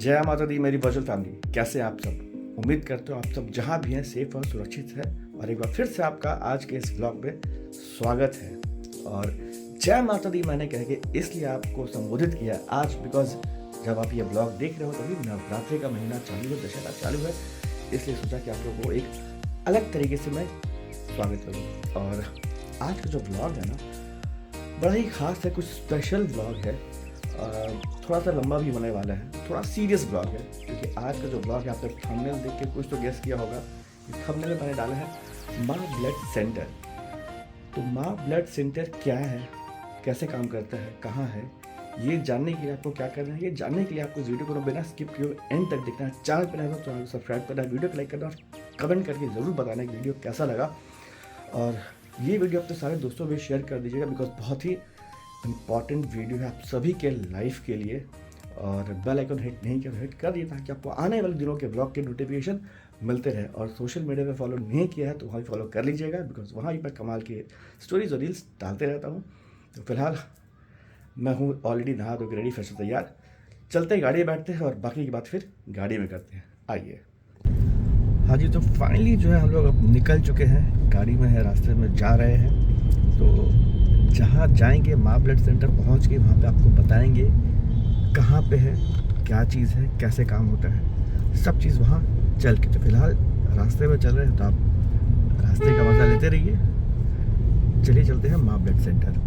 जय माता दी मेरी वर्चुअल फैमिली, कैसे हैं आप सब। उम्मीद करते हो आप सब जहां भी हैं सेफ और सुरक्षित है। और एक बार फिर से आपका आज के इस ब्लॉग में स्वागत है। और जय माता दी मैंने कह के इसलिए आपको संबोधित किया आज, बिकॉज जब आप ये ब्लॉग देख रहे हो तभी नवरात्रि का महीना चालू है, दशहरा चालू है, इसलिए सोचा कि आप लोगों को एक अलग तरीके से मैं स्वागत करूँ। और आज का जो ब्लॉग है ना, बड़ा ही खास है, कुछ स्पेशल ब्लॉग है। थोड़ा सा लंबा भी होने वाला है, थोड़ा सीरियस ब्लॉग है, क्योंकि आज का जो ब्लॉग है आपने थंबनेल देख के कुछ तो गेस किया होगा। थंबनेल में मैंने डाला है माँ ब्लड सेंटर। तो माँ ब्लड सेंटर क्या है, कैसे काम करता है, कहाँ है, ये जानने के लिए आपको क्या करना है, ये जानने के लिए आपको इस वीडियो को बिना स्किप किए एंड तक देखना है। चैनल पर नए हो तो चैनल को सब्सक्राइब करना है, वीडियो को लाइक करना और कमेंट करके ज़रूर बताना कि वीडियो कैसा लगा। और ये वीडियो अपने सारे दोस्तों में शेयर कर दीजिएगा, बिकॉज बहुत ही इम्पॉर्टेंट वीडियो है आप सभी के लाइफ के लिए। और बेल आइकन हिट नहीं कर हिट कर दिए ताकि आपको आने वाले दिनों के ब्लॉग के नोटिफिकेशन मिलते रहे। और सोशल मीडिया पे फॉलो नहीं किया है तो वहाँ भी फॉलो कर लीजिएगा, बिकॉज वहाँ भी मैं कमाल के स्टोरीज और रील्स डालते रहता हूँ। तो फिलहाल मैं हूँ ऑलरेडी नहा धो के रेडी, फिर से तैयार। चलते गाड़ी में बैठते हैं और बाकी की बात फिर गाड़ी में करते हैं। आइए। हाँ जी, तो फाइनली जो है हम लोग अब निकल चुके हैं, गाड़ी में है, रास्ते में जा रहे हैं। तो जहाँ जाएंगे माँ ब्लड सेंटर पहुँच के वहाँ पे आपको बताएंगे कहाँ पे है, क्या चीज़ है, कैसे काम होता है, सब चीज़ वहाँ चल के। तो फिलहाल रास्ते में चल रहे हैं, तो आप रास्ते का मज़ा लेते रहिए। चलिए चलते हैं माँ ब्लड सेंटर।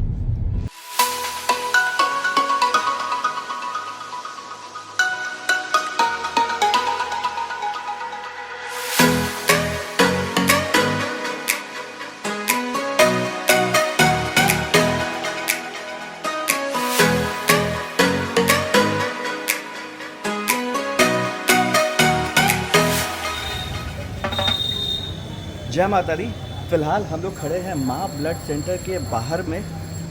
जय माता दी। फिलहाल हम लोग खड़े हैं माँ ब्लड सेंटर के बाहर में,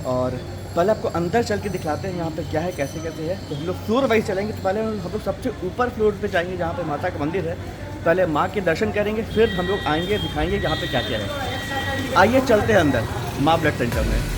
और पहले आपको अंदर चल के दिखलाते हैं यहाँ पे क्या है, कैसे कैसे है। तो हम लोग फ्लोर वाइज चलेंगे। तो पहले हम लोग सबसे ऊपर फ्लोर पे जाएंगे जहाँ पे माता का मंदिर है, पहले माँ के दर्शन करेंगे, फिर हम लोग आएंगे दिखाएंगे यहाँ पे क्या क्या है। आइए चलते हैं अंदर माँ ब्लड सेंटर में।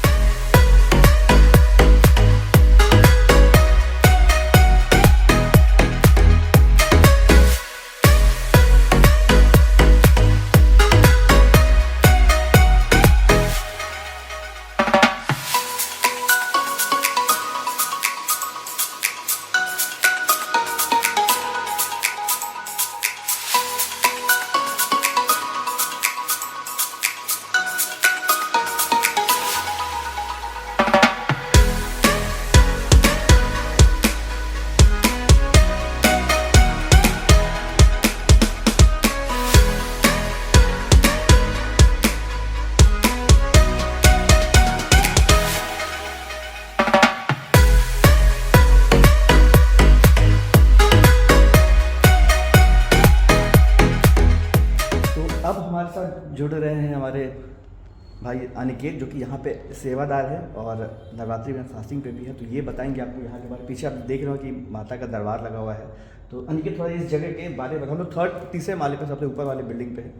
हमारे साथ जुड़ रहे हैं हमारे भाई अनिकेत, जो कि यहाँ पे सेवादार है और नवरात्रि में फास्टिंग पे भी है। तो ये बताएंगे आपको यहाँ के बारे में। पीछे आप देख रहे हो कि माता का दरबार लगा हुआ है। तो अनिकेत थोड़ा इस जगह के बारे में बताओ। हम लोग तीसरे माले पे, सबसे ऊपर वाले बिल्डिंग पे है,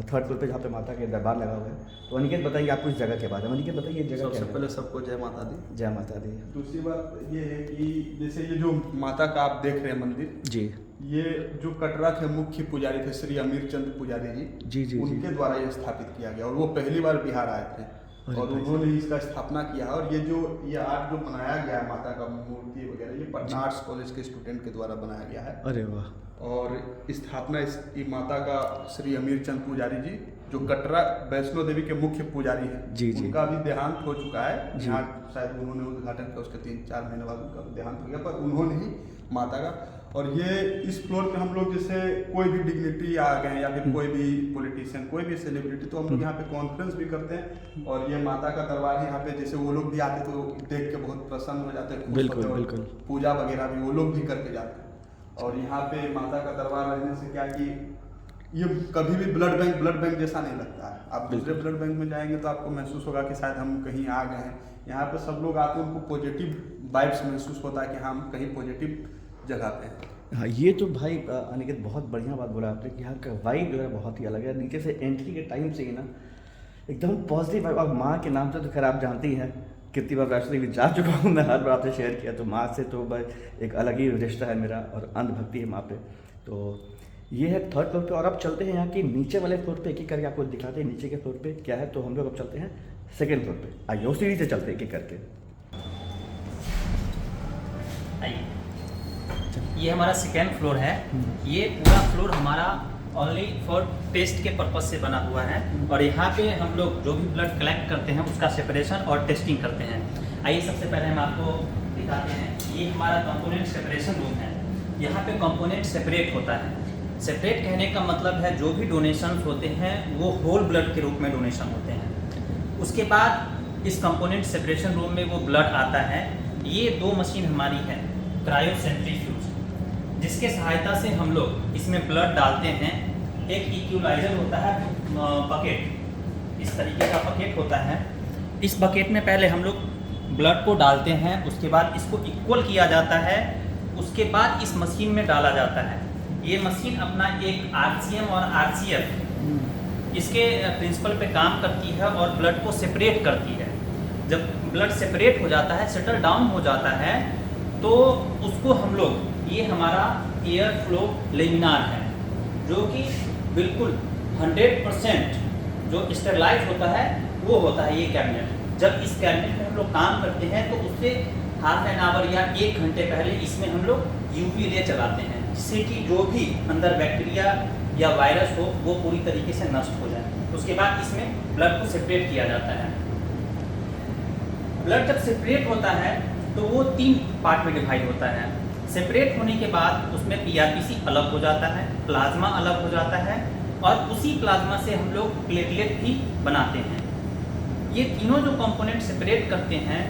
थर्ड फ्लोर पे, जहाँ पे माता के दरबार लगा हुआ है। तो अनिकेत बताइए आपको इस जगह के बारे में। अनिकेत बताइए जगह सबसे पहले सबको जय माता दी। जय माता दी। दूसरी बात ये है कि जैसे ये जो माता का आप देख रहे हैं मंदिर जी, ये जो कटरा के मुख्य पुजारी थे श्री अमीर चंद पुजारी जी जी उनके द्वारा ये स्थापित किया गया, और वो पहली बार बिहार आए थे और उन्होंने इसका स्थापना किया। और ये आर्ट जो बनाया गया है माता का मूर्ति वगैरह, ये पटना आर्ट्स कॉलेज के स्टूडेंट के द्वारा बनाया गया है। अरे वाह। और स्थापना इस माता का श्री अमीर चंद पुजारी जी, जो कटरा वैष्णो देवी के मुख्य पुजारी हैं, जी, उनका भी देहांत हो चुका है। यहाँ शायद उन्होंने उद्घाटन किया, उसके 3-4 महीने बाद उनका देहांत हो गया, पर उन्होंने ही माता का। और ये इस फ्लोर पे हम लोग जैसे कोई भी डिग्निटी आ गए या फिर कोई भी पॉलिटिशियन, कोई भी सेलिब्रिटी, तो हम लोग यहाँ पे कॉन्फ्रेंस भी करते हैं। और ये माता का दरबार है यहाँ पे, जैसे वो लोग भी आते तो देख के बहुत प्रसन्न हो जाते हैं। बिल्कुल बिल्कुल। पूजा वगैरह भी वो लोग भी करके जाते हैं। और यहाँ पे माता का दरबार रहने से क्या कि ये कभी भी ब्लड बैंक जैसा नहीं लगता है। आप दूसरे ब्लड बैंक में जाएंगे तो आपको महसूस होगा कि शायद हम कहीं आ गए हैं। यहाँ पे सब लोग आते हैं, उनको पॉजिटिव वाइब्स महसूस होता है कि हाँ हम कहीं पॉजिटिव जगह पे हैं। हाँ, ये तो भाई अनिकेत बहुत बढ़िया बात बोला आपने कि यहाँ का वाइब जो है बहुत ही अलग है। नीचे से एंट्री के टाइम से ही ना एकदम पॉजिटिव वाइब। और माँ के नाम से तो खैर आप जानते ही हैं, कितनी बार वैष्णो देवी जा चुका हूँ मैं, हर बार आपसे शेयर किया। तो माँ से तो बस एक अलग ही रिश्ता है मेरा और अंधभक्ति है माँ पे। तो ये है थर्ड फ्लोर पे। और अब चलते हैं यहाँ की नीचे वाले फ्लोर पे, एक एक करके आपको दिखाते हैं नीचे के फ्लोर पे क्या है। तो हम लोग अब चलते हैं सेकेंड फ्लोर पे। आइए उस सीढ़ी से चलते हैं एक एक करके। ये हमारा सेकेंड फ्लोर है। ये पूरा फ्लोर हमारा ओनली फॉर टेस्ट के पर्पज से बना हुआ है और यहाँ पे हम लोग जो भी ब्लड कलेक्ट करते हैं उसका सेपरेशन और टेस्टिंग करते हैं। आइए सबसे पहले हम आपको दिखाते हैं। ये हमारा कंपोनेंट सेपरेशन रूम है। यहाँ पे कंपोनेंट सेपरेट होता है। सेपरेट कहने का मतलब है जो भी डोनेशंस होते हैं वो होल ब्लड के रूप में डोनेशन होते हैं। उसके बाद इस कंपोनेंट सेपरेशन रूम में वो ब्लड आता है। ये दो मशीन हमारी है, क्रायोसेंट्रीफ्यूज, जिसके सहायता से हम लोग इसमें ब्लड डालते हैं। एक इक्वलाइजर होता है बकेट, इस तरीके का बकेट होता है। इस बकेट में पहले हम लोग ब्लड को डालते हैं, उसके बाद इसको इक्वल किया जाता है, उसके बाद इस मशीन में डाला जाता है। ये मशीन अपना एक RCM और RCF इसके प्रिंसिपल पे काम करती है और ब्लड को सेपरेट करती है। जब ब्लड सेपरेट हो जाता है, सेटल डाउन हो जाता है, तो उसको हम लोग, ये हमारा एयर फ्लो लेमिनार है जो कि बिल्कुल 100% जो स्टेरलाइज होता है वो होता है ये कैबिनेट। जब इस कैबिनेट में हम लोग काम करते हैं तो उससे हाफ एन आवर या 1 घंटे पहले इसमें हम लोग UV रे चलाते हैं, जिससे कि जो भी अंदर बैक्टीरिया या वायरस हो वो पूरी तरीके से नष्ट हो जाए। उसके बाद इसमें ब्लड को सेपरेट किया जाता है। ब्लड जब सेपरेट होता है तो वो 3 पार्ट में डिवाइड होता है। सेपरेट होने के बाद उसमें PRPC अलग हो जाता है, प्लाज्मा अलग हो जाता है और उसी प्लाज्मा से हम लोग प्लेटलेट भी बनाते हैं। ये तीनों जो कंपोनेंट सेपरेट करते हैं,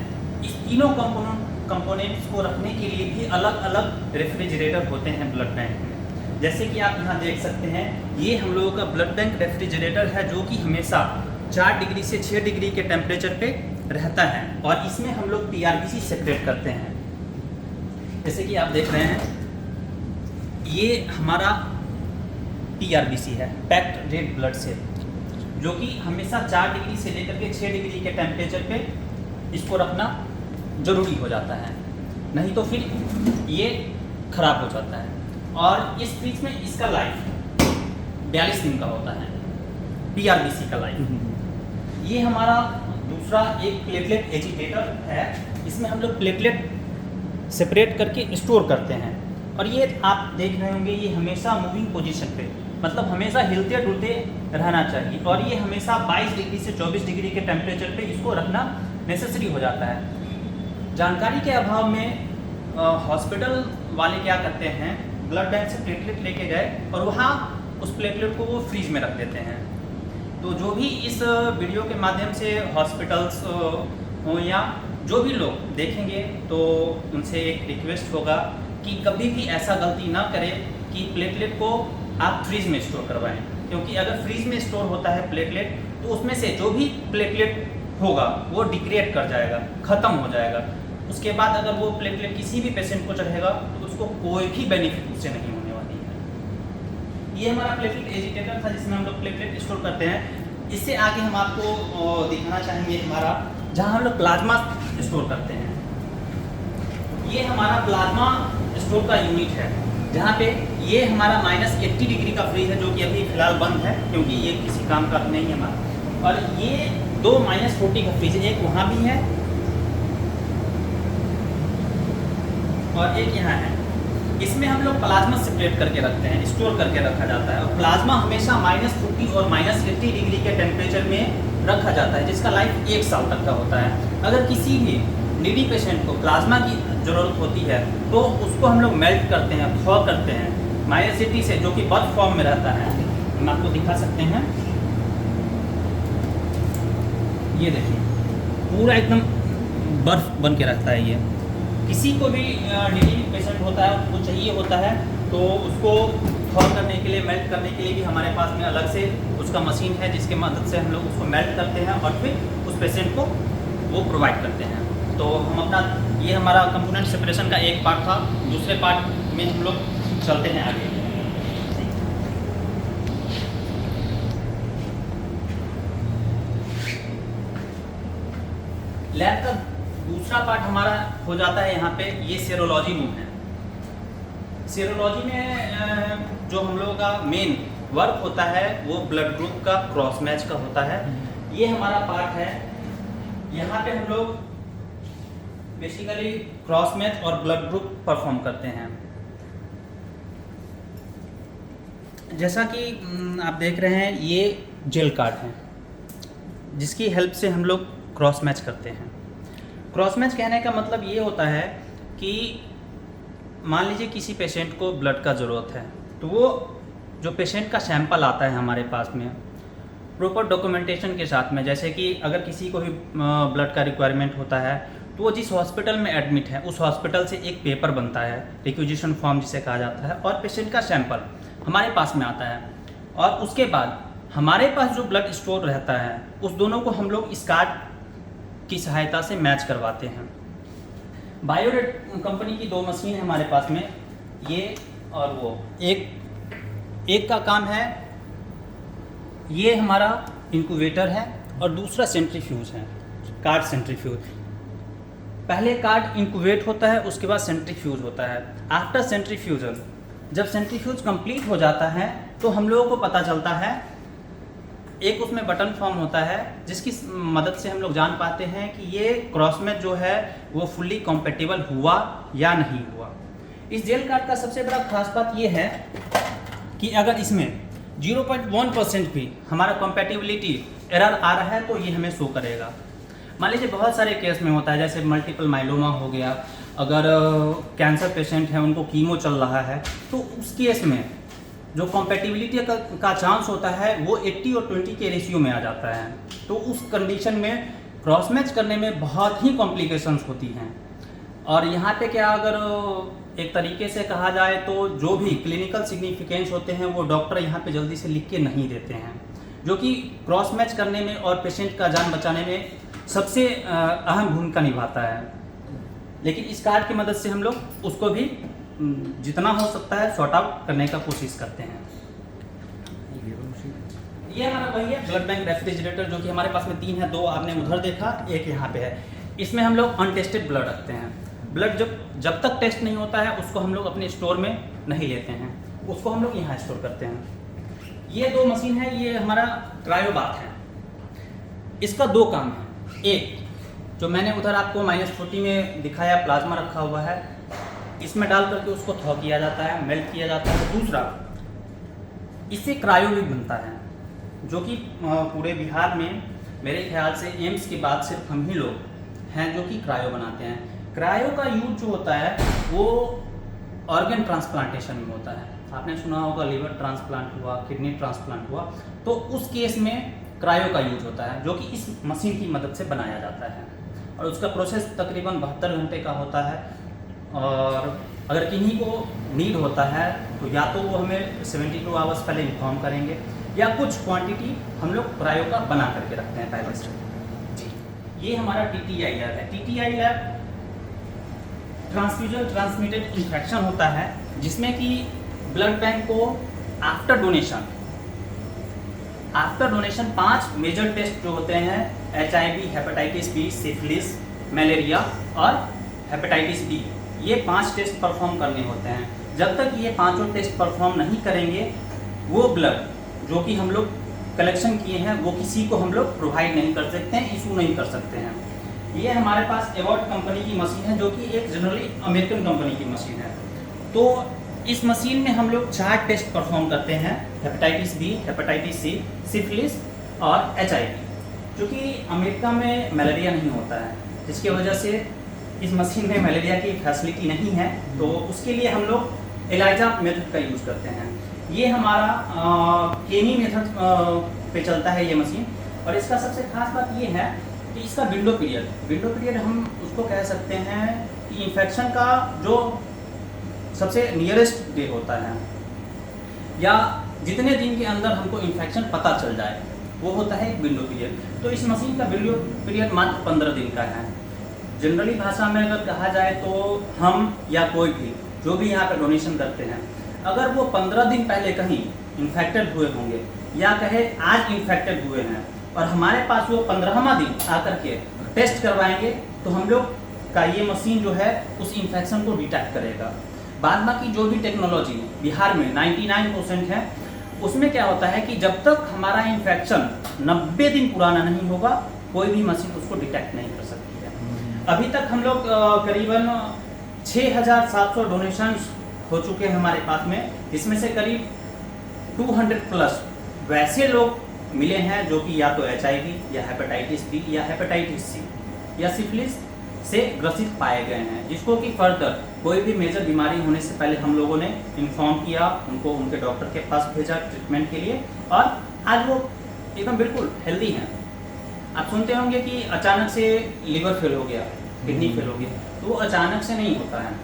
इस तीनों कंपोनेंट्स को रखने के लिए भी अलग अलग रेफ्रिजरेटर होते हैं ब्लड बैंक में। जैसे कि आप यहाँ देख सकते हैं, ये हम लोगों का ब्लड बैंक रेफ्रिजरेटर है जो कि हमेशा 4 डिग्री से 6 डिग्री के टेम्परेचर पे रहता है और इसमें हम लोग PRPC सेपरेट करते हैं। जैसे कि आप देख रहे हैं, ये हमारा PRBC है, पैक्ड रेड ब्लड सेल, जो कि हमेशा 4 डिग्री से लेकर के 6 डिग्री के टेम्परेचर पे इसको रखना ज़रूरी हो जाता है, नहीं तो फिर ये खराब हो जाता है। और इस फ्रिज में इसका लाइफ 42 दिन का होता है, PRBC का लाइफ। ये हमारा दूसरा एक प्लेटलेट एजिटेटर है। इसमें हम लोग प्लेटलेट सेपरेट करके स्टोर करते हैं और ये आप देख रहे होंगे, ये हमेशा मूविंग पोजीशन पे, मतलब हमेशा हिलते डुलते रहना चाहिए और ये हमेशा 22 डिग्री से 24 डिग्री के टेम्परेचर पे इसको रखना नेसेसरी हो जाता है। जानकारी के अभाव में हॉस्पिटल वाले क्या करते हैं, ब्लड बैंक से प्लेटलेट लेके गए और वहाँ उस प्लेटलेट को वो फ्रीज में रख देते हैं। तो जो भी इस वीडियो के माध्यम से हॉस्पिटल्स हो या जो भी लोग देखेंगे, तो उनसे एक रिक्वेस्ट होगा कि कभी भी ऐसा गलती ना करें कि प्लेटलेट को आप फ्रीज में स्टोर करवाएं, क्योंकि अगर फ्रीज में स्टोर होता है प्लेटलेट तो उसमें से जो भी प्लेटलेट होगा वो डिग्रेड कर जाएगा, ख़त्म हो जाएगा। उसके बाद अगर वो प्लेटलेट किसी भी पेशेंट को चढ़ेगा तो उसको कोई भी बेनिफिट उससे नहीं होने वाली है। ये हमारा प्लेटलेट एजिटेटर था जिसमें हम लोग प्लेटलेट स्टोर करते हैं। इससे आगे हम आपको दिखाना चाहेंगे हमारा, जहाँ हम लोग प्लाज्मा स्टोर करते हैं। ये हमारा प्लाज्मा स्टोर का यूनिट है, जहाँ पे ये हमारा -80 डिग्री का फ्रीज है, जो कि अभी फिलहाल बंद है क्योंकि ये किसी काम का नहीं है हमारा। और ये 2 -40 का फ्रीज है, एक वहाँ भी है और एक यहाँ है। इसमें हम लोग प्लाज्मा सेपरेट करके रखते हैं, स्टोर करके रखा जाता है। और प्लाज्मा हमेशा -40 और -80 डिग्री के टेम्परेचर में रखा जाता है, जिसका लाइफ 1 साल तक का होता है। अगर किसी भी नीडी पेशेंट को प्लाज्मा की ज़रूरत होती है तो उसको हम लोग मेल्ट करते हैं, थॉ करते हैं -80 से, जो कि बर्फ फॉर्म में रहता है। हम आपको दिखा सकते हैं, ये देखिए पूरा एकदम बर्फ बन के रहता है। ये किसी को भी नीडी पेशेंट होता है, उसको चाहिए होता है, तो उसको थॉ करने के लिए, मेल्ट करने के लिए भी हमारे पास में अलग से उसका मशीन है, जिसके मदद से हम लोग उसको मेल्ट करते हैं और फिर उस पेशेंट को वो प्रोवाइड करते हैं। तो हम अपना, ये हमारा कंपोनेंट सेपरेशन का एक पार्ट था। दूसरे पार्ट में हम लोग चलते हैं आगे। लैब का दूसरा पार्ट हमारा हो जाता है यहाँ पे, ये सेरोलॉजी रूम है। सेरोलॉजी में जो हम लोगों का मेन वर्क होता है वो ब्लड ग्रुप का क्रॉस मैच का होता है। ये हमारा पार्ट है, यहाँ पे हम लोग बेसिकली क्रॉस मैच और ब्लड ग्रुप परफॉर्म करते हैं। जैसा कि आप देख रहे हैं, ये जेल कार्ड है जिसकी हेल्प से हम लोग क्रॉस मैच करते हैं। क्रॉस मैच कहने का मतलब ये होता है कि मान लीजिए किसी पेशेंट को ब्लड का ज़रूरत है, तो वो जो पेशेंट का सैंपल आता है हमारे पास में प्रॉपर डॉक्यूमेंटेशन के साथ में, जैसे कि अगर किसी को भी ब्लड का रिक्वायरमेंट होता है तो वो जिस हॉस्पिटल में एडमिट है उस हॉस्पिटल से एक पेपर बनता है, रिक्विजिशन फॉर्म जिसे कहा जाता है, और पेशेंट का सैंपल हमारे पास में आता है। और उसके बाद हमारे पास जो ब्लड स्टोर रहता है उस दोनों को हम लोग इस कार्ड की सहायता से मैच करवाते हैं। बायोरेट कंपनी की 2 मशीन है हमारे पास में, ये और वो। एक का काम है, ये हमारा इंक्यूबेटर है, और दूसरा सेंट्रीफ्यूज है, कार्ड सेंट्रीफ्यूज। पहले कार्ड इंक्यूबेट होता है, उसके बाद सेंट्रीफ्यूज होता है। आफ्टर सेंट्रीफ्यूजल, जब सेंट्रीफ्यूज कंप्लीट हो जाता है तो हम लोगों को पता चलता है, एक उसमें बटन फॉर्म होता है जिसकी मदद से हम लोग जान पाते हैं कि ये क्रॉस मैच जो है वो फुल्ली कॉम्पेटिबल हुआ या नहीं हुआ। इस जेल कार्ड का सबसे बड़ा खास बात ये है कि अगर इसमें 0.1% भी हमारा कॉम्पेटिबिलिटी एरर आ रहा है तो ये हमें शो करेगा। मान लीजिए बहुत सारे केस में होता है, जैसे मल्टीपल माइलोमा हो गया, अगर कैंसर पेशेंट है उनको कीमो चल रहा है, तो उस केस में जो कॉम्पेटिबिलिटी का चांस होता है वो 80 और 20 के रेशियो में आ जाता है। तो उस कंडीशन में क्रॉस मैच करने में बहुत ही कॉम्प्लिकेशंस होती हैं। और यहाँ पे क्या, अगर एक तरीके से कहा जाए तो जो भी क्लिनिकल सिग्निफिकेंस होते हैं वो डॉक्टर यहाँ पे जल्दी से लिख के नहीं देते हैं, जो कि क्रॉस मैच करने में और पेशेंट का जान बचाने में सबसे अहम भूमिका निभाता है। लेकिन इस कार्ड की मदद से हम लोग उसको भी जितना हो सकता है सॉर्ट आउट करने का कोशिश करते हैं। ये हमारा वही है ब्लड बैंक रेफ्रिजरेटर, जो कि हमारे पास में 3 है, 2 आपने उधर देखा, एक यहाँ पे है। इसमें हम लोग अनटेस्टेड ब्लड रखते हैं। ब्लड जब तक टेस्ट नहीं होता है उसको हम लोग अपने स्टोर में नहीं लेते हैं, उसको हम लोग यहाँ स्टोर करते हैं। ये 2 मशीन है, ये हमारा क्रायोबाथ है। इसका 2 काम है। एक जो मैंने उधर आपको -40 में दिखाया, प्लाज्मा रखा हुआ है, इसमें डाल करके उसको थॉ किया जाता है, मेल्ट किया जाता है। दूसरा, इससे क्रायो भी बनता है, जो कि पूरे बिहार में मेरे ख्याल से एम्स के बाद सिर्फ हम ही लोग हैं जो कि क्रायो बनाते हैं। क्रायो का यूज जो होता है वो ऑर्गन ट्रांसप्लांटेशन में होता है। आपने सुना होगा लीवर ट्रांसप्लांट हुआ, किडनी ट्रांसप्लांट हुआ, तो उस केस में क्रायो का यूज होता है, जो कि इस मशीन की मदद से बनाया जाता है। और उसका प्रोसेस तकरीबन 72 घंटे का होता है। और अगर किन्हीं को नीड होता है तो या तो वो हमें 72 आवर्स पहले इन्फॉर्म करेंगे, या कुछ क्वांटिटी हम लोग क्रायो का बना करके रखते हैं पहले से। जी, ये हमारा TTI लैब है। TTI lab transfusion transmitted infection होता है, जिसमें कि ब्लड बैंक को आफ्टर डोनेशन 5 मेजर टेस्ट जो होते हैं, HIV, hepatitis B, syphilis, malaria और हेपेटाइटिस बी, ये 5 टेस्ट परफॉर्म करने होते हैं। जब तक ये 5 टेस्ट परफॉर्म नहीं करेंगे, वो ब्लड जो कि हम लोग कलेक्शन किए हैं वो किसी को हम लोग प्रोवाइड नहीं कर सकते हैं, इशू नहीं कर सकते हैं। ये हमारे पास एवॉर्ड कंपनी की मशीन है, जो कि एक जनरली अमेरिकन कंपनी की मशीन है। तो इस मशीन में हम लोग 4 टेस्ट परफॉर्म करते हैं, hepatitis B, hepatitis C, syphilis और HIV। क्योंकि अमेरिका में मलेरिया नहीं होता है, जिसकी वजह से इस मशीन में मलेरिया की फैसिलिटी नहीं है, तो उसके लिए हम लोग एलाइजा मेथड का यूज़ करते हैं। ये हमारा केनी मेथड पे चलता है ये मशीन। और इसका सबसे खास बात ये है कि इसका विंडो पीरियड हम उसको कह सकते हैं कि इन्फेक्शन का जो सबसे नियरेस्ट डे होता है, या जितने दिन के अंदर हमको इन्फेक्शन पता चल जाए, वो होता है एक विंडो पीरियड। तो इस मशीन का विंडो पीरियड मात्र 15 दिन का है। जनरली भाषा में अगर कहा जाए तो हम या कोई भी जो भी यहाँ पर डोनेशन करते हैं, अगर वो 15 दिन पहले कहीं इन्फेक्टेड हुए होंगे, या कहे आज इन्फेक्टेड हुए हैं और हमारे पास वो 15वां दिन आकर के टेस्ट करवाएंगे, तो हम लोग का ये मशीन जो है उस इन्फेक्शन को डिटेक्ट करेगा। बाद बाकी जो भी टेक्नोलॉजी बिहार में 99% है, उसमें क्या होता है कि जब तक हमारा इन्फेक्शन 90 दिन पुराना नहीं होगा, कोई भी मशीन उसको डिटेक्ट नहीं कर सकती है। अभी तक हम लोग करीबन 6700 डोनेशंस हो चुके हैं हमारे पास में, जिसमें से करीब 200 प्लस वैसे लोग मिले हैं जो कि या तो HIV या हेपेटाइटिस बी या हेपेटाइटिस सी या सिफिलिस से ग्रसित पाए गए हैं, जिसको कि फर्दर कोई भी मेजर बीमारी होने से पहले हम लोगों ने इन्फॉर्म किया, उनको उनके डॉक्टर के पास भेजा ट्रीटमेंट के लिए, और आज वो एकदम बिल्कुल हेल्दी हैं। आप सुनते होंगे कि अचानक से लिवर फेल हो गया, किडनी फेल हो गया, तो वो अचानक से नहीं होता है।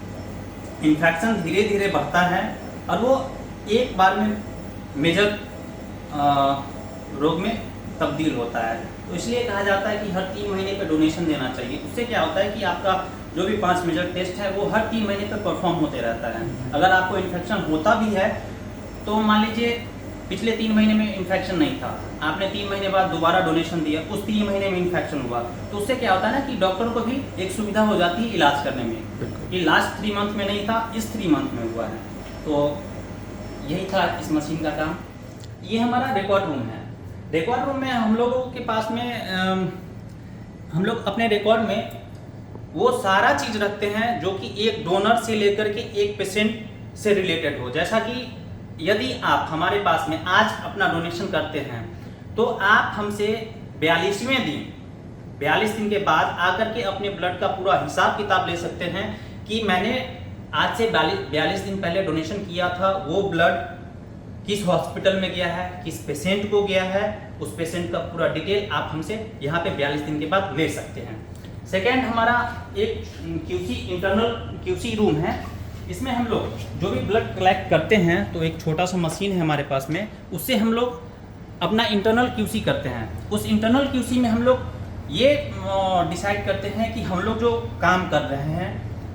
इन्फेक्शन धीरे धीरे बढ़ता है और वो एक बार में मेजर रोग में तब्दील होता है। तो इसलिए कहा जाता है कि हर 3 महीने पे डोनेशन देना चाहिए। उससे क्या होता है कि आपका जो भी 5 मेजर टेस्ट है वो हर 3 महीने पे परफॉर्म होते रहता है। अगर आपको इन्फेक्शन होता भी है तो मान लीजिए पिछले 3 महीने में इन्फेक्शन नहीं था, आपने 3 महीने बाद दोबारा डोनेशन दिया, उस 3 महीने में इन्फेक्शन हुआ, तो उससे क्या होता है ना कि डॉक्टर को भी एक सुविधा हो जाती है इलाज करने में कि लास्ट 3 मंथ में नहीं था, इस 3 मंथ में हुआ है। तो यही था इस मशीन का काम। ये हमारा रिकॉर्ड रूम है। रिकॉर्ड रूम में हम लोगों के पास में हम लोग अपने रिकॉर्ड में वो सारा चीज़ रखते हैं जो कि एक डोनर से लेकर के एक पेशेंट से रिलेटेड हो। जैसा कि यदि आप हमारे पास में आज अपना डोनेशन करते हैं तो आप हमसे 42 दिन के बाद आकर के अपने ब्लड का पूरा हिसाब किताब ले सकते हैं कि मैंने आज से 42 दिन पहले डोनेशन किया था, वो ब्लड किस हॉस्पिटल में गया है, किस पेशेंट को गया है, उस पेशेंट का पूरा डिटेल आप हमसे यहाँ पे 42 दिन के बाद ले सकते हैं। सेकेंड, हमारा एक इंटरनल क्यूसी रूम है। इसमें हम लोग जो भी ब्लड कलेक्ट करते हैं तो एक छोटा सा मशीन है हमारे पास में, उससे हम लोग अपना इंटरनल क्यूसी करते हैं। उस इंटरनल क्यूसी में हम लोग ये डिसाइड करते हैं कि हम लोग जो काम कर रहे हैं,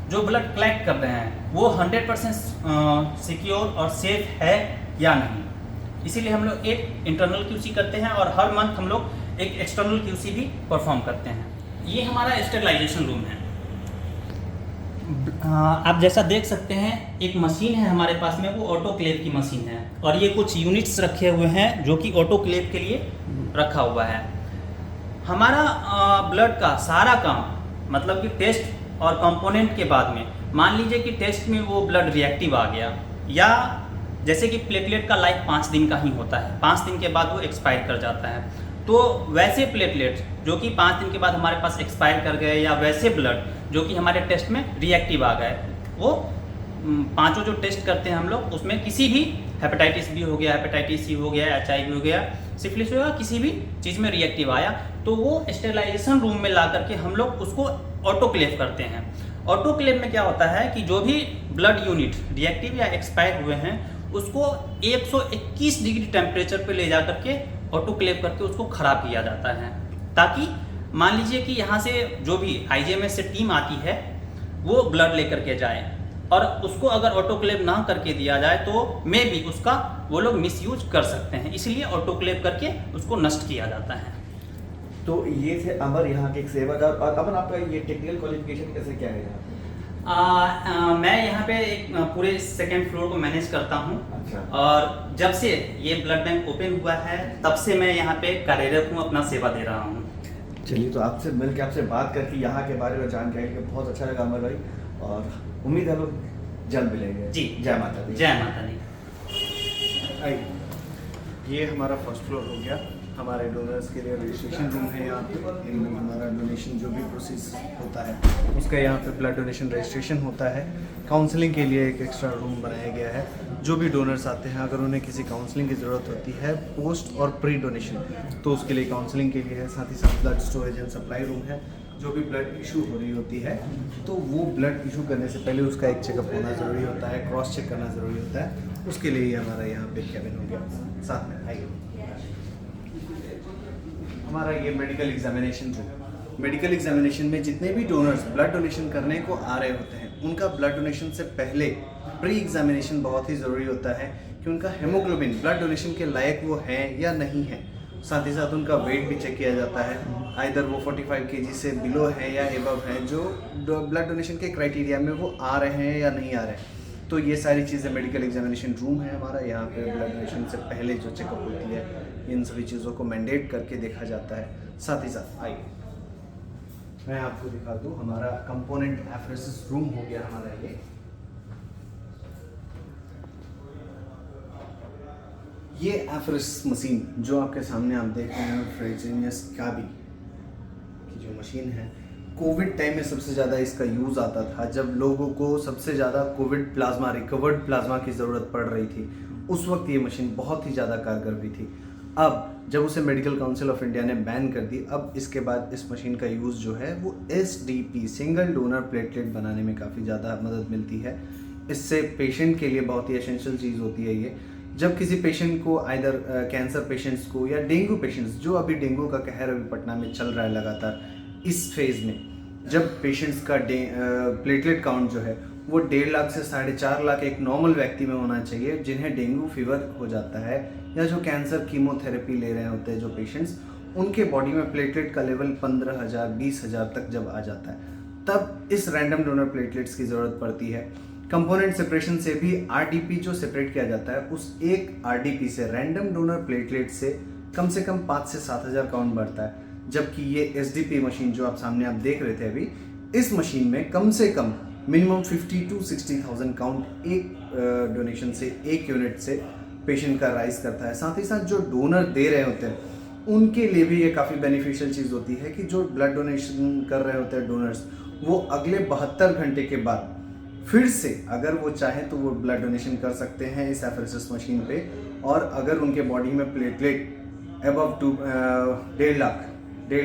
जो ब्लड कलेक्ट कर रहे हैं, वो 100% सिक्योर और सेफ है या नहीं। इसीलिए हम लोग एक इंटरनल क्यूसी करते हैं और हर मंथ हम लोग एक एक्सटर्नल क्यूसी भी परफॉर्म करते हैं। ये हमारा स्टेरिलाइजेशन रूम है। आप जैसा देख सकते हैं एक मशीन है हमारे पास में, वो ऑटोक्लेव की मशीन है और ये कुछ यूनिट्स रखे हुए हैं जो कि ऑटोक्लेव के लिए रखा हुआ है। हमारा ब्लड का सारा काम मतलब कि टेस्ट और कंपोनेंट के बाद में मान लीजिए कि टेस्ट में वो ब्लड रिएक्टिव आ गया, या जैसे कि प्लेटलेट का लाइफ 5 दिन का ही होता है, 5 दिन के बाद वो एक्सपायर कर जाता है, तो वैसे प्लेटलेट जो कि 5 दिन के बाद हमारे पास एक्सपायर कर गए, या वैसे ब्लड जो कि हमारे टेस्ट में रिएक्टिव आ गए, वो पांचों जो टेस्ट करते हैं हम लोग, उसमें किसी भी हेपेटाइटिस बी हो गया, हेपेटाइटिस सी हो गया, HIV हो गया, सिफिलिस हो गया, किसी भी चीज़ में रिएक्टिव आया तो वो स्टेरिलाइजेशन रूम में ला करके हम लोग उसको ऑटोक्लेव करते हैं। ऑटोक्लेव में क्या होता है कि जो भी ब्लड यूनिट रिएक्टिव या एक्सपायर हुए हैं उसको 121 डिग्री टेम्परेचर पे ले जा करके ऑटोक्लेव करके उसको खराब किया जाता है, ताकि मान लीजिए कि यहाँ से जो भी IGMS से टीम आती है वो ब्लड लेकर के जाए, और उसको अगर ऑटोक्लेव ना करके दिया जाए तो मे बी उसका वो लोग मिसयूज कर सकते हैं, इसलिए ऑटोक्लेव करके उसको नष्ट किया जाता है। तो ये थे अमर यहाँ के एक सेवादार। और अमर, आपका ये टेक्निकल क्वालिफिकेशन कैसे क्या है यहाँ पे? मैं यहाँ पे एक पूरे 2nd फ्लोर को मैनेज करता हूँ। अच्छा। और जब से ये ब्लड बैंक ओपन हुआ है तब से मैं यहाँ पे कार्यरत हूँ, अपना सेवा दे रहा हूँ। चलिए, तो आपसे मिलकर, आपसे बात करके यहाँ के बारे में जानकारी के बहुत अच्छा लगा अमर भाई, और उम्मीद है लोग जल्द मिलेंगे। जी, जय माता दी। जय माता दी। ये हमारा फर्स्ट फ्लोर हो गया। हमारे डोनर्स के लिए रजिस्ट्रेशन रूम है यहाँ पे। हमारा डोनेशन जो भी प्रोसेस होता है उसका यहाँ पे ब्लड डोनेशन रजिस्ट्रेशन होता है। काउंसलिंग के लिए एक एक्स्ट्रा रूम बनाया गया है। जो भी डोनर्स आते हैं, अगर उन्हें किसी काउंसलिंग की ज़रूरत होती है पोस्ट और प्री डोनेशन, तो उसके लिए काउंसलिंग के लिए है। साथ ही साथ blood storage and supply room है। जो भी ब्लड इशू हो रही होती है तो वो ब्लड इशू करने से पहले उसका एक चेकअप होना ज़रूरी होता है, क्रॉस चेक करना ज़रूरी होता है। उसके लिए ही हमारा यहाँ पे कैबिन हो गया। साथ में आइए, हमारा ये medical examination room. Medical examination में जितने भी डोनर्स ब्लड डोनेशन करने को आ रहे होते हैं, उनका ब्लड डोनेशन से पहले प्री एग्जामिनेशन बहुत ही ज़रूरी होता है कि उनका हेमोग्लोबिन ब्लड डोनेशन के लायक वो है या नहीं है। साथ ही साथ उनका वेट भी चेक किया जाता है, आइदर वो 45 kg से बिलो है या एबव है, जो ब्लड डोनेशन के क्राइटेरिया में वो आ रहे हैं या नहीं आ रहे हैं। तो ये सारी चीज़ें, मेडिकल एग्जामिनेशन रूम है हमारा, यहाँ पे ब्लड डोनेशन से पहले जो चेकअप होती है, इन सभी चीज़ों को मैंडेट करके देखा जाता है। साथ ही साथ आइए मैं आपको दिखा दूँ, हमारा कंपोनेंट एफरेसिस रूम हो गया हमारा ये एफरेसिस मशीन जो आपके सामने आप देख रहे हैं, फ्रेजिनियस काबी की जो मशीन है, कोविड टाइम में सबसे ज़्यादा इसका यूज़ आता था, जब लोगों को सबसे ज़्यादा कोविड प्लाज्मा, रिकवर्ड प्लाज्मा की ज़रूरत पड़ रही थी। उस वक्त ये मशीन बहुत ही ज़्यादा कारगर भी थी। अब जब उसे मेडिकल काउंसिल ऑफ इंडिया ने बैन कर दी, अब इसके बाद इस मशीन का यूज़ जो है वो SDP सिंगल डोनर प्लेटलेट बनाने में काफ़ी ज़्यादा मदद मिलती है। इससे पेशेंट के लिए बहुत ही एसेंशियल चीज़ होती है ये। जब किसी पेशेंट को, आइदर कैंसर पेशेंट्स को या डेंगू पेशेंट्स, जो अभी डेंगू का कहर अभी पटना में चल रहा है लगातार इस फेज़ में, जब पेशेंट्स का प्लेटलेट काउंट जो है वो 1.5 लाख से 4.5 लाख एक नॉर्मल व्यक्ति में होना चाहिए, जिन्हें डेंगू फीवर हो जाता है या जो कैंसर कीमोथेरेपी ले रहे होते हैं जो पेशेंट्स, उनके बॉडी में प्लेटलेट का लेवल 15,000 20,000 तक जब आ जाता है, तब इस रैंडम डोनर प्लेटलेट्स की ज़रूरत पड़ती है। कंपोनेंट सेपरेशन से भी RDP जो सेपरेट किया जाता है, उस एक RDP से, रैंडम डोनर प्लेटलेट से कम 5 से 7,000 काउंट बढ़ता है। जबकि ये SDP मशीन जो आप सामने आप देख रहे थे अभी, इस मशीन में कम से कम मिनिमम 50 to 60,000 काउंट एक डोनेशन से, एक यूनिट से पेशेंट का राइज करता है। साथ ही साथ जो डोनर दे रहे होते हैं उनके लिए भी ये काफ़ी बेनिफिशियल चीज़ होती है कि जो ब्लड डोनेशन कर रहे होते हैं डोनर्स, वो अगले 72 घंटे के बाद फिर से अगर वो चाहें तो वो ब्लड डोनेशन कर सकते हैं इस एफरेसिस मशीन पे। और अगर उनके बॉडी में प्लेटलेट अबव 1.5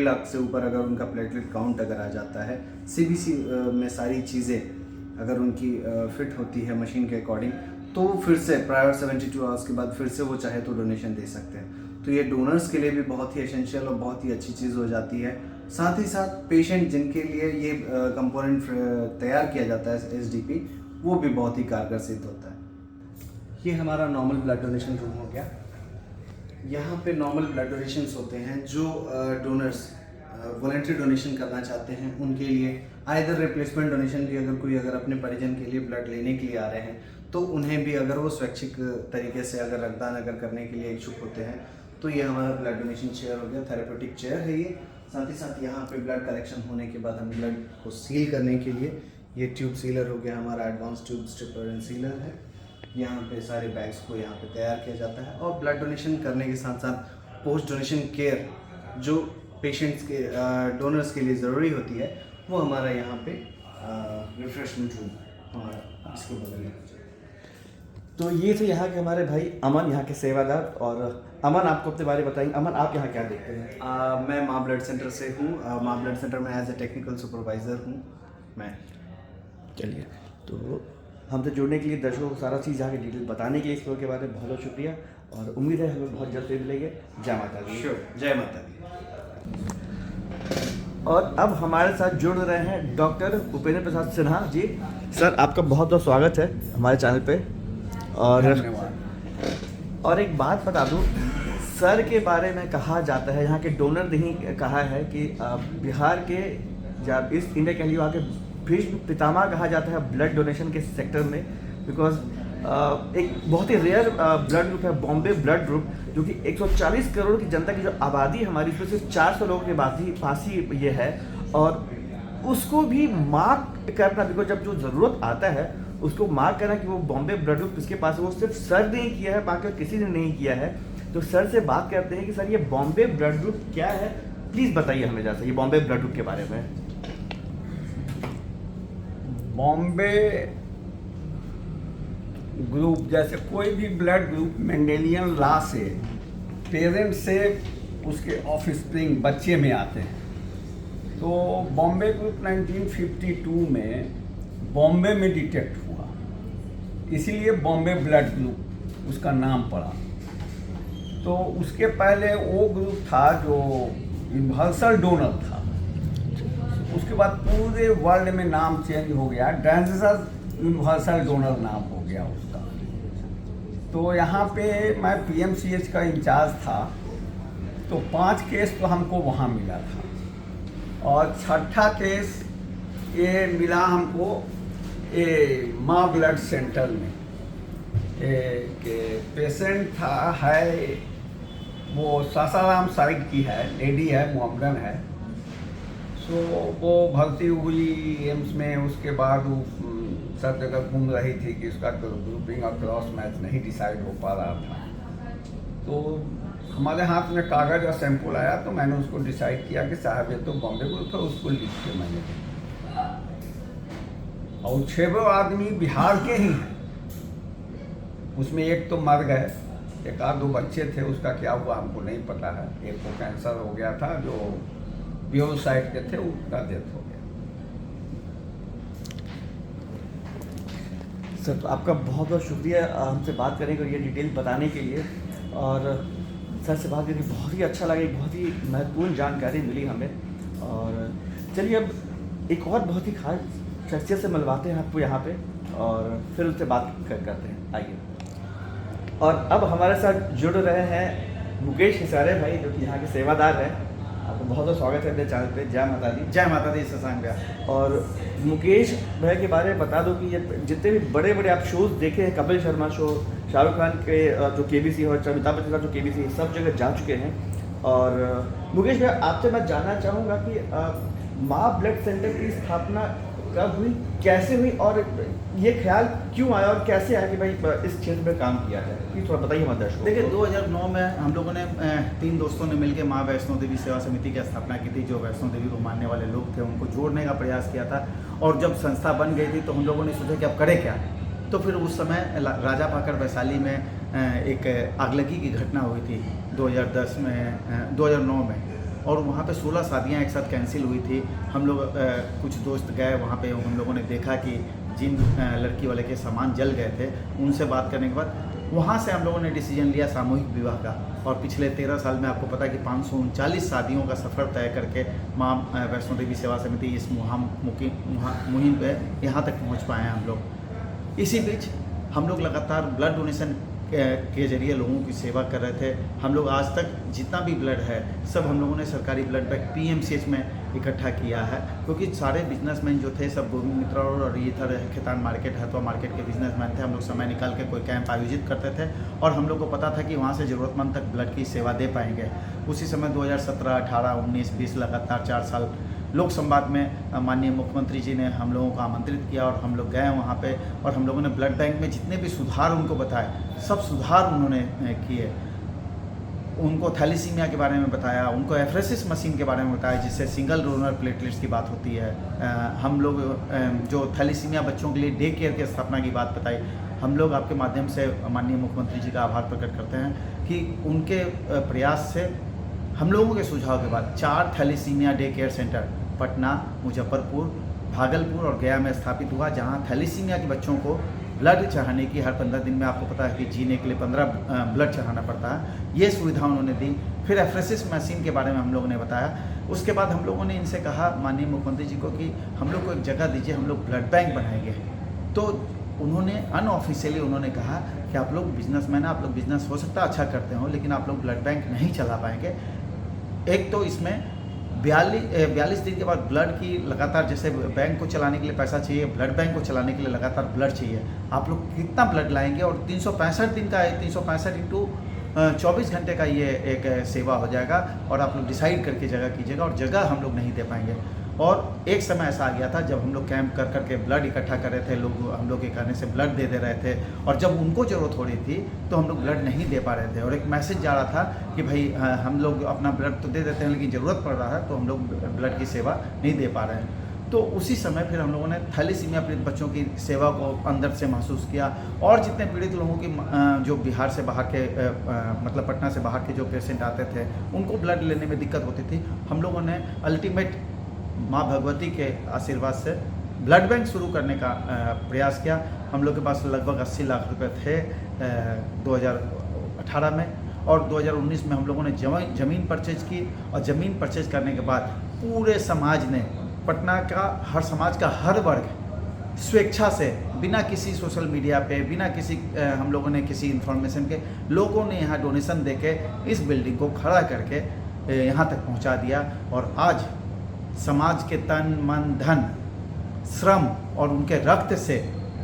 लाख से ऊपर अगर उनका प्लेटलेट काउंट अगर आ जाता है, CBC में सारी चीज़ें अगर उनकी फिट होती है मशीन के अकॉर्डिंग, तो फिर से प्रायर 72 आवर्स के बाद फिर से वो चाहे तो डोनेशन दे सकते हैं। तो ये डोनर्स के लिए भी बहुत ही एसेंशियल और बहुत ही अच्छी चीज़ हो जाती है। साथ ही साथ पेशेंट जिनके लिए ये कंपोनेंट तैयार किया जाता है SDP, वो भी बहुत ही कारगर सिद्ध होता है। ये हमारा नॉर्मल ब्लड डोनेशन रूम हो गया। यहाँ पे नॉर्मल ब्लड डोनेशंस होते हैं, जो डोनर्स वॉलंटरी डोनेशन करना चाहते हैं उनके लिए, आइदर रिप्लेसमेंट डोनेशन भी, अगर अपने परिजन के लिए ब्लड लेने के लिए आ रहे हैं तो उन्हें भी, अगर वो स्वैच्छिक तरीके से अगर रक्तदान अगर करने के लिए इच्छुक होते हैं, तो ये हमारा ब्लड डोनेशन चेयर हो गया, थेरेपेटिक चेयर है ये। साथ ही साथ यहाँ पे ब्लड कलेक्शन होने के बाद हम ब्लड को सील करने के लिए ये ट्यूब सीलर हो गया हमारा, advance tube stripper and sealer है। यहाँ पे सारे बैग्स को यहाँ पे तैयार किया जाता है। और ब्लड डोनेशन करने के साथ साथ पोस्ट डोनेशन केयर जो पेशेंट्स के डोनर्स के लिए ज़रूरी होती है, वो हमारा यहाँ पे रिफ्रेशमेंट रूम हमारा इसके बगल में। तो ये थे यहाँ के हमारे भाई अमन, यहाँ के सेवादार। और अमन, आपको अपने बारे में बताएंगे। अमन, आप यहाँ क्या देखते हैं? मैं माँ ब्लड सेंटर से हूँ। माँ ब्लड सेंटर में एज ए टेक्निकल सुपरवाइज़र हूँ मैं। चलिए, तो हमसे जुड़ने के लिए, दर्शकों को सारा चीज़ यहाँ की डिटेल बताने के लिए इस फ्लोर के बारे में बहुत बहुत शुक्रिया, और उम्मीद है हमें बहुत जल्द मिलेंगे। जय माता दी। श्योर, जय माता दी। और अब हमारे साथ जुड़ रहे हैं डॉक्टर उपेंद्र प्रसाद सिन्हा जी। सर, आपका बहुत बहुत स्वागत है हमारे चैनल पे। और एक बात बता दूं, सर के बारे में कहा जाता है, यहाँ के डोनर नहीं कहा है कि बिहार के, जब इस इंडिया के लिए वहाँ के भीष्म पितामह कहा जाता है ब्लड डोनेशन के सेक्टर में। बिकॉज एक बहुत ही रेयर ब्लड ग्रुप है बॉम्बे ब्लड ग्रुप, जो कि 140 करोड़ की जनता की जो आबादी है हमारी, उसमें सिर्फ 400 लोगों के पास ही ये है। और उसको भी मार्क करना, बिकॉज जब जो ज़रूरत आता है उसको मार्क करना कि वो बॉम्बे ब्लड ग्रुप किसके पास है, वो सिर्फ सर ने ही किया है, बाकी किसी ने नहीं किया है। तो सर से बात करते हैं कि सर ये बॉम्बे ब्लड ग्रुप क्या है, प्लीज़ बताइए हमें जैसा ये बॉम्बे ब्लड ग्रुप के बारे में। बॉम्बे ग्रुप जैसे कोई भी ब्लड ग्रुप मेंडेलियन लॉ से पेरेंट से उसके ऑफस्प्रिंग बच्चे में आते हैं। तो बॉम्बे ग्रुप 1952 में बॉम्बे में डिटेक्ट हुआ, इसीलिए बॉम्बे ब्लड ग्रुप उसका नाम पड़ा। तो उसके पहले वो ग्रुप था जो यूनिवर्सल डोनर था। उसके बाद पूरे वर्ल्ड में नाम चेंज हो गया, ट्रांजिशन यूनिवर्सल डोनर नाम हो गया उसका। तो यहाँ पे मैं PMCH का इंचार्ज था। तो 5 केस तो हमको वहाँ मिला था, और छठा केस ये मिला हमको ये माँ ब्लड सेंटर में। के पेशेंट था है वो सासाराम साइड की है, लेडी है, मोहम्मदन है। सो वो भर्ती हुई एम्स में, उसके बाद वो सब जगह घूम रही थी कि उसका ग्रुपिंग और क्रॉस मैच नहीं डिसाइड हो पा रहा था। तो हमारे हाथ में कागज़ और सैंपल आया, तो मैंने उसको डिसाइड किया कि साहब ये तो बॉम्बे ग्रुप है, उसको लिख के मैंने दिया। और 6 आदमी बिहार के ही हैं, उसमें एक तो मर गए, एक आध 2 बच्चे थे, उसका क्या हुआ हमको नहीं पता है। एक को कैंसर हो गया था, जो बिहार साइड के थे, उनका डेथ हो गया। सर, तो आपका बहुत बहुत शुक्रिया हमसे बात करने के लिए, डिटेल बताने के लिए। और सर से बात करके बहुत ही अच्छा लगा, एक बहुत ही महत्वपूर्ण जानकारी मिली हमें। और चलिए अब एक और बहुत ही खास शख्सियत से मिलवाते हैं आपको यहाँ पे, और फिर उससे बात करते हैं। आइए। और अब हमारे साथ जुड़ रहे हैं मुकेश हिसारे भाई, जो कि यहाँ के सेवादार हैं। आपका बहुत बहुत स्वागत है अपने चैनल पे। जय माता दी। जय माता दी शशांक भैया। और मुकेश भाई के बारे में बता दो कि ये जितने भी बड़े बड़े आप शोज देखे हैं, कपिल शर्मा शो, शाहरुख खान के जो KBC और अमिताभ बच्चन का जो KBC, सब जगह जा चुके हैं। और मुकेश भाई, आपसे मैं जानना चाहूँगा कि माँ ब्लड सेंटर की स्थापना कब हुई, कैसे हुई, और ये ख्याल क्यों आया और कैसे आया कि भाई इस क्षेत्र में काम किया जाए, ये थोड़ा बताइए हमारे दर्शकों को। देखिए, 2009 में हम लोगों ने 3 दोस्तों ने मिलकर माँ वैष्णो देवी सेवा समिति की स्थापना की थी। जो वैष्णो देवी को मानने वाले लोग थे, उनको जोड़ने का प्रयास किया था। और जब संस्था बन गई थी तो हम लोगों ने सोचा कि अब करें क्या। तो फिर उस समय राजा पाकड़ वैशाली में एक आगलगी की घटना हुई थी 2009 में, और वहाँ पे 16 शादियाँ एक साथ कैंसिल हुई थी। हम लोग कुछ दोस्त गए वहाँ पे, हम लोगों ने देखा कि जिन लड़की वाले के सामान जल गए थे, उनसे बात करने के बाद वहाँ से हम लोगों ने डिसीजन लिया सामूहिक विवाह का। और पिछले 13 साल में आपको पता है कि 539 शादियों का सफ़र तय करके माँ वैष्णो देवी सेवा समिति इस मुहिम पे यहाँ तक पहुँच पाए हैं हम लोग। इसी बीच हम लोग लगातार ब्लड डोनेशन के जरिए लोगों की सेवा कर रहे थे। हम लोग आज तक जितना भी ब्लड है सब हम लोगों ने सरकारी ब्लड बैंक PMCH में इकट्ठा किया है, क्योंकि सारे बिजनेसमैन जो थे सब गोविंद मित्रा और इधर खेतान मार्केट, हथवा मार्केट के बिजनेसमैन थे। हम लोग समय निकाल के कोई कैंप आयोजित करते थे, और हम लोग को पता था कि वहाँ से ज़रूरतमंद तक ब्लड की सेवा दे पाएंगे। उसी समय 2017, 18, 19, 20 लगातार 4 साल लोक संवाद में माननीय मुख्यमंत्री जी ने हम लोगों को आमंत्रित किया, और हम लोग गए वहाँ पे, और हम लोगों ने ब्लड बैंक में जितने भी सुधार उनको बताए, सब सुधार उन्होंने किए। उनको थैलीसीमिया के बारे में बताया, उनको एफरेसिस मशीन के बारे में बताया, जिससे सिंगल डोनर प्लेटलेट्स की बात होती है। हम लोग जो थैलीसीमिया बच्चों के लिए डे केयर की स्थापना की बात बताई। हम लोग आपके माध्यम से माननीय मुख्यमंत्री जी का आभार प्रकट करते हैं कि उनके प्रयास से हम लोगों के सुझाव के बाद 4 thalassaemia day care centre Patna, Muzaffarpur, Bhagalpur और गया में स्थापित हुआ, जहां थैलीसीमिया के बच्चों को ब्लड चढ़ाने की हर 15 दिन में, आपको पता है कि जीने के लिए 15 ब्लड चढ़ाना पड़ता है, ये सुविधा उन्होंने दी। फिर एफरेसिस मशीन के बारे में हम लोगों ने बताया। उसके बाद हम लोगों ने इनसे कहा माननीय मुख्यमंत्री जी को कि हम लोग को एक जगह दीजिए, हम लोग ब्लड बैंक बनाएंगे। तो उन्होंने अनऑफिशियली उन्होंने कहा कि आप लोग बिजनेसमैन हैं, आप लोग बिजनेस हो सकता है अच्छा करते हो, लेकिन आप लोग ब्लड बैंक नहीं चला पाएंगे। एक तो इसमें 42 दिन के बाद ब्लड की लगातार, जैसे बैंक को चलाने के लिए पैसा चाहिए, ब्लड बैंक को चलाने के लिए लगातार ब्लड चाहिए। आप लोग कितना ब्लड लाएंगे, और 365 दिन का 365 इंटू 24 घंटे का ये एक सेवा हो जाएगा, और आप लोग डिसाइड करके जगह कीजिएगा, और जगह हम लोग नहीं दे पाएंगे। और एक समय ऐसा आ गया था जब हम लोग कैंप कर करके ब्लड इकट्ठा कर रहे थे, लोग हम लोग के कहने से ब्लड दे रहे थे, और जब उनको ज़रूरत हो रही थी तो हम लोग ब्लड नहीं दे पा रहे थे। और एक मैसेज जा रहा था कि भाई हम लोग अपना ब्लड तो दे देते हैं, लेकिन ज़रूरत पड़ रहा है तो हम लोग ब्लड की सेवा नहीं दे पा रहे हैं। तो उसी समय फिर हम लोगों ने थैलीसीमिया पीड़ित बच्चों की सेवा को अंदर से महसूस किया, और जितने पीड़ित लोगों की जो बिहार से बाहर के मतलब पटना से बाहर के जो पेशेंट आते थे, उनको ब्लड लेने में दिक्कत होती थी, हम लोगों ने अल्टीमेट माँ भगवती के आशीर्वाद से ब्लड बैंक शुरू करने का प्रयास किया। हम लोग के पास लगभग 80 लाख रुपए थे 2018 में, और 2019 में हम लोगों ने ज़मीन परचेज की, और ज़मीन परचेज करने के बाद पूरे समाज ने, पटना का हर समाज का हर वर्ग स्वेच्छा से, बिना किसी सोशल मीडिया पे, बिना किसी हम लोगों ने किसी इन्फॉर्मेशन के, लोगों ने यहाँ डोनेशन देके इस बिल्डिंग को खड़ा करके यहाँ तक पहुँचा दिया। और आज समाज के तन मन धन श्रम और उनके रक्त से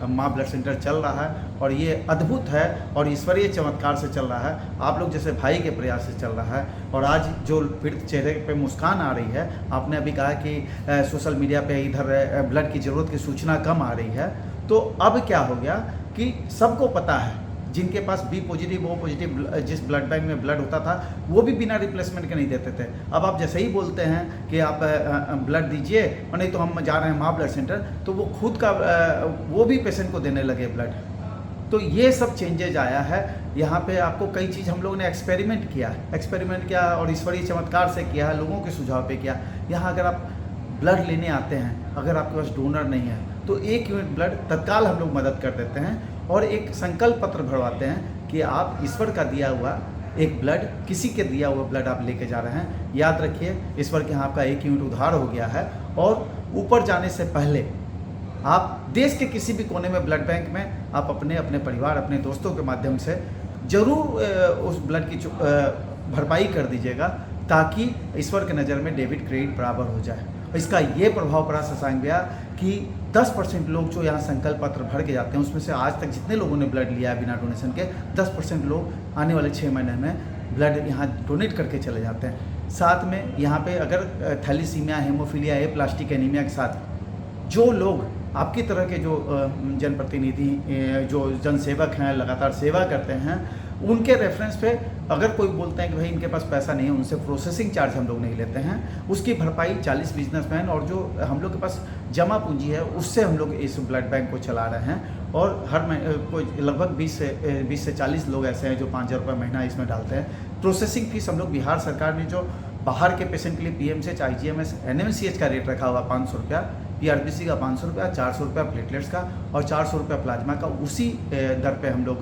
माँ ब्लड सेंटर चल रहा है और ये अद्भुत है और ईश्वरीय चमत्कार से चल रहा है, आप लोग जैसे भाई के प्रयास से चल रहा है। और आज जो फिर चेहरे पे मुस्कान आ रही है, आपने अभी कहा कि सोशल मीडिया पे इधर ब्लड की ज़रूरत की सूचना कम आ रही है, तो अब क्या हो गया कि सबको पता है, जिनके पास बी पॉजिटिव ओ पॉजिटिव जिस ब्लड बैंक में ब्लड होता था वो भी बिना रिप्लेसमेंट के नहीं देते थे। अब आप जैसे ही बोलते हैं कि आप ब्लड दीजिए और नहीं तो हम जा रहे हैं माँ ब्लड सेंटर, तो वो खुद का वो भी पेशेंट को देने लगे ब्लड। तो ये सब चेंजेज आया है यहाँ पे। आपको कई चीज़ हम लोगों ने एक्सपेरिमेंट किया और ईश्वरीय चमत्कार से किया है, लोगों के सुझाव पे किया। यहाँ अगर आप ब्लड लेने आते हैं, अगर आपके पास डोनर नहीं है तो 1 यूनिट ब्लड तत्काल हम लोग मदद कर देते हैं और एक संकल्प पत्र भरवाते हैं कि आप ईश्वर का दिया हुआ एक ब्लड, किसी के दिया हुआ ब्लड आप लेके जा रहे हैं। याद रखिए, ईश्वर के यहाँ आपका 1 यूनिट उधार हो गया है। और ऊपर जाने से पहले आप देश के किसी भी कोने में ब्लड बैंक में आप अपने परिवार, अपने दोस्तों के माध्यम से ज़रूर उस ब्लड की भरपाई कर दीजिएगा, ताकि ईश्वर के नज़र में डेबिट क्रेडिट बराबर हो जाए। इसका ये प्रभाव पड़ा शशांक भैया कि 10% लोग जो यहाँ संकल्प पत्र भर के जाते हैं, उसमें से आज तक जितने लोगों ने ब्लड लिया है बिना डोनेशन के, 10% लोग आने वाले 6 महीने में ब्लड यहाँ डोनेट करके चले जाते हैं। साथ में यहाँ पे अगर थैलीसीमिया, हेमोफीलिया, ए प्लास्टिक एनीमिया के साथ जो लोग आपकी तरह के जो जनप्रतिनिधि, जो जनसेवक हैं, लगातार सेवा करते हैं, उनके रेफरेंस पे अगर कोई बोलते हैं कि भाई इनके पास पैसा नहीं है, उनसे प्रोसेसिंग चार्ज हम लोग नहीं लेते हैं। उसकी भरपाई 40 बिजनेसमैन और जो हम लोग के पास जमा पूंजी है उससे हम लोग इस ब्लड बैंक को चला रहे हैं। और हर कोई लगभग 20 से 40 लोग ऐसे हैं जो 5,000 रुपये महीना इसमें डालते हैं। प्रोसेसिंग फीस हम लोग बिहार सरकार ने जो बाहर के पेशेंट के लिए PMCH, IGMS, NMCH का रेट रखा हुआ 500 रुपया, PRBC का 500 रुपया, 400 रुपया प्लेटलेट्स का और 400 रुपया प्लाज्मा का, उसी दर पे हम लोग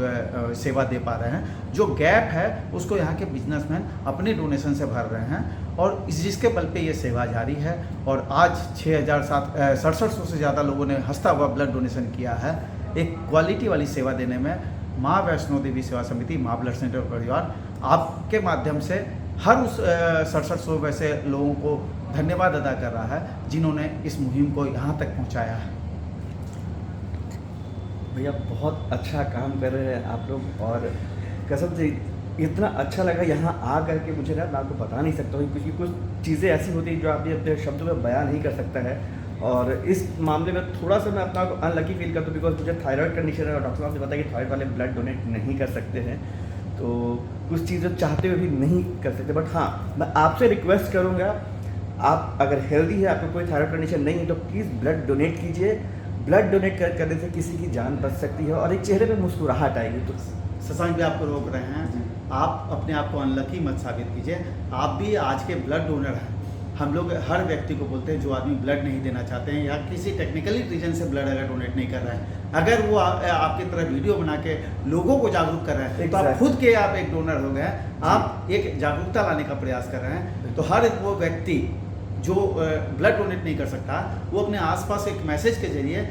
सेवा दे पा रहे हैं। जो गैप है उसको यहाँ के बिजनेसमैन अपने डोनेशन से भर रहे हैं और जिसके बल पे ये सेवा जारी है। और आज 6,6700 से ज़्यादा लोगों ने हंसता हुआ ब्लड डोनेशन किया है। एक क्वालिटी वाली सेवा देने में माँ वैष्णो देवी सेवा समिति, माँ ब्लड सेंटर परिवार आपके माध्यम से हर उस 6700 वैसे लोगों को धन्यवाद अदा कर रहा है जिन्होंने इस मुहिम को यहाँ तक पहुँचाया है। भैया बहुत अच्छा काम कर रहे हैं आप लोग और कसम से इतना अच्छा लगा यहाँ आ करके मुझे ना, मैं आपको बता नहीं सकता हूँ, क्योंकि कुछ चीज़ें ऐसी होती हैं जो आप अपने शब्दों में बयान नहीं कर सकता है। और इस मामले में थोड़ा सा मैं अपना को अनलकी फील करता हूँ, बिकॉज मुझे थायराइड कंडीशन है और डॉक्टर साहब ने बताया कि थायराइड वाले ब्लड डोनेट नहीं कर सकते हैं, तो कुछ चीज़ें चाहते हुए भी नहीं कर सकते। बट हाँ, मैं आपसे रिक्वेस्ट करूँगा, आप अगर हेल्दी है, आपको कोई थायराइड कंडीशन नहीं है, तो प्लीज़ ब्लड डोनेट कीजिए। ब्लड डोनेट करने से किसी की जान बच सकती है और एक चेहरे पे मुस्कुराहट आएगी। तो शशांक भी आपको रोक रहे हैं, आप अपने आप को अनलकी मत साबित कीजिए। आप भी आज के ब्लड डोनर हैं। हम लोग हर व्यक्ति को बोलते हैं जो आदमी ब्लड नहीं देना चाहते हैं या किसी टेक्निकली रीजन से ब्लड अगर डोनेट नहीं कर रहा है, अगर वो आपकी तरह वीडियो बना के लोगों को जागरूक कर रहे हैं, तो आप खुद के आप एक डोनर हो गए, आप एक जागरूकता लाने का प्रयास कर रहे हैं। तो हर वो व्यक्ति जो ब्लड डोनेट नहीं कर सकता, वो अपने आसपास एक मैसेज के जरिए,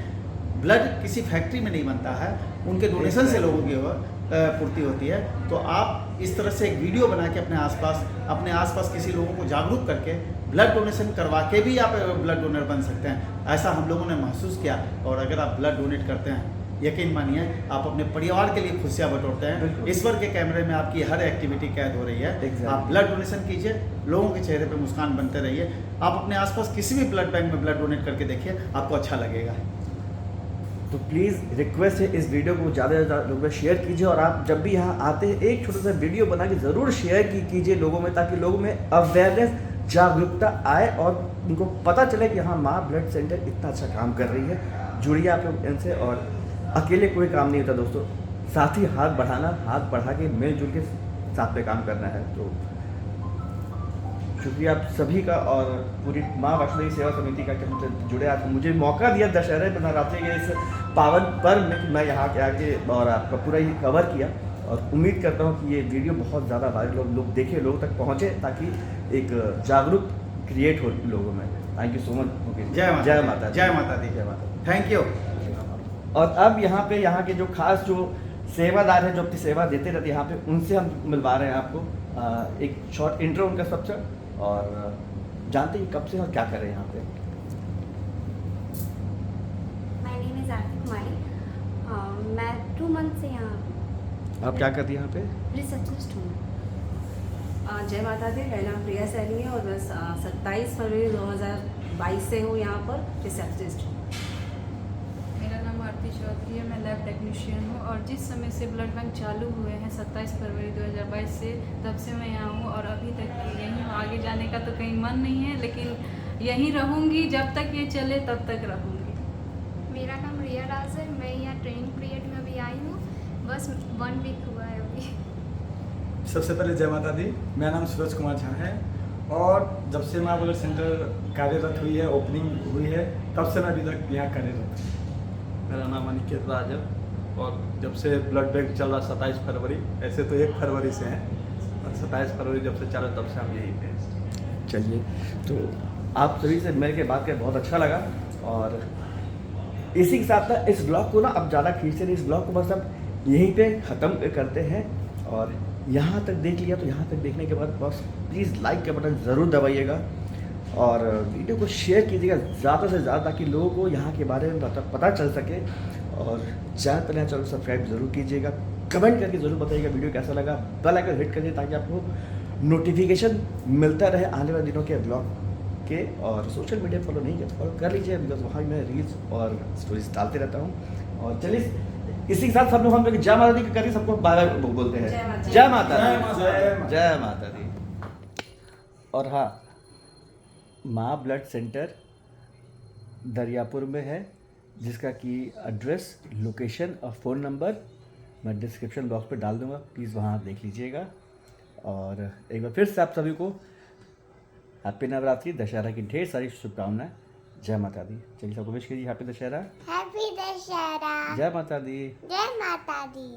ब्लड किसी फैक्ट्री में नहीं बनता है, उनके डोनेशन से लोगों की पूर्ति होती है। तो आप इस तरह से एक वीडियो बना के अपने आसपास किसी लोगों को जागरूक करके ब्लड डोनेशन करवा के भी आप ब्लड डोनर बन सकते हैं। ऐसा हम लोगों ने महसूस किया। और अगर आप ब्लड डोनेट करते हैं, यकीन मानिए आप अपने परिवार के लिए खुशियाँ बटोरते हैं। ईश्वर के कैमरे में आपकी हर एक्टिविटी कैद हो रही है। आप ब्लड डोनेशन कीजिए, लोगों के चेहरे पे मुस्कान बनते रहिए। आप अपने आसपास किसी भी ब्लड बैंक में ब्लड डोनेट करके देखिए, आपको अच्छा लगेगा। तो प्लीज़ रिक्वेस्ट है, इस वीडियो को ज़्यादा से ज़्यादा लोगों में शेयर कीजिए और आप जब भी यहाँ आते हैं एक छोटा सा वीडियो बना के ज़रूर शेयर कीजिए लोगों में, ताकि लोगों में अवेयरनेस, जागरूकता आए और उनको पता चले कि हाँ, माँ ब्लड सेंटर इतना अच्छा काम कर रही है। जुड़िए आप लोग इनसे, और अकेले कोई काम नहीं होता दोस्तों, साथ ही हाथ बढ़ाना, हाथ बढ़ा के मिलजुल के साथ में काम करना है। तो शुक्रिया आप सभी का और पूरी माँ वैष्णो देवी सेवा समिति का कि हमसे जुड़े, आज मुझे मौका दिया दशहरे नवरात्रि के इस पावन पर्व में कि मैं यहाँ के आके और आपका पूरा ही कवर किया। और उम्मीद करता हूँ कि ये वीडियो बहुत ज़्यादा वायरल लोग देखें, लोगों तक पहुँचे, ताकि एक जागरूक क्रिएट हो लोगों में। Thank you so much. जय माता, जय माता, जय माता दी, जय माता। Thank you. और अब यहाँ के जो खास जो सेवादार हैं, जो अपनी सेवा देते रहते हैं यहाँ पे, उनसे हम मिलवा रहे हैं आपको। एक शॉर्ट इंट्रो उनका सबसे और जानते हैं कब से और क्या कर रहे हैं यहाँ पे। My name is Aarti Kumari. मैं 2 मंथ से यहाँ आप क्या करती हैं यहाँ पे? रिसेप्शनिस्ट हूँ। जय माता दी, मेरा नाम प्रिया सैनी है और मैं 27 फरवरी 2022 से हूँ यहाँ पर रिसेप्शनिस्ट हूँ। मेरा नाम आरती चौधरी है, मैं लैब टेक्नीशियन हूँ और जिस समय से ब्लड बैंक चालू हुए हैं 27 फरवरी 2022 से, तब से मैं यहाँ हूँ और अभी तक यहीं हूँ। आगे जाने का तो कहीं मन नहीं है, लेकिन यहीं रहूँगी, जब तक ये चले तब तक रहूँगी। मेरा नाम रिया राज है। मैं यहाँ ट्रेनिंग पीरियड में अभी आई हूँ, बस 1 वीक हुआ है अभी। सबसे पहले जय माता दी, मेरा नाम सूरज कुमार झा है और जब से माँ ब्लड सेंटर कार्यरत हुई है, ओपनिंग हुई है, तब से मैं अभी तक यहाँ कार्यरत हूँ। मेरा नाम अनिकेत राज है और जब से ब्लड बैंक चल रहा 27 फरवरी, ऐसे तो 1 फरवरी से हैं और 27 फरवरी जब से चला तब से हम यहीं पे हैं। चलिए, तो आप सभी से मिल के बात कर बहुत अच्छा लगा और इसी के साथ ना इस ब्लॉग को ना अब ज़्यादा खींचते नहीं, इस ब्लॉग को बस अब यहीं पे ख़त्म करते हैं। और यहाँ तक देख लिया तो यहाँ तक देखने के बाद बस प्लीज़ लाइक का बटन ज़रूर दबाइएगा और वीडियो को शेयर कीजिएगा ज़्यादा से ज़्यादा, ताकि लोगों को यहाँ के बारे में पता चल सके। और चैनल पर नया चैनल सब्सक्राइब ज़रूर कीजिएगा, कमेंट करके ज़रूर बताइएगा वीडियो कैसा लगा, बेल आइकन हिट करिए ताकि आपको नोटिफिकेशन मिलता रहे आने वाले दिनों के ब्लॉग के। और सोशल मीडिया फॉलो नहीं किया तो फॉलो कर लीजिए, बिकॉज वहाँ मैं रील्स और स्टोरीज डालते रहता हूँ। और चलिए इसी के साथ सब लोग हम लोग जय माता दी करिए, सबको बाय बाय बोलते हैं। जय माता दी, जय माता दी। और हाँ, माँ ब्लड सेंटर दरियापुर में है, जिसका कि एड्रेस, लोकेशन और फ़ोन नंबर मैं डिस्क्रिप्शन बॉक्स पे डाल दूँगा, प्लीज़ वहाँ देख लीजिएगा। और एक बार फिर से आप सभी को हैप्पी नवरात्रि, दशहरा की ढेर सारी शुभकामनाएं। जय माता दी। चलिए सबको विश कीजिए हैप्पी दशहरा। हैप्पी दशहरा। जय माता दी। जय माता दी।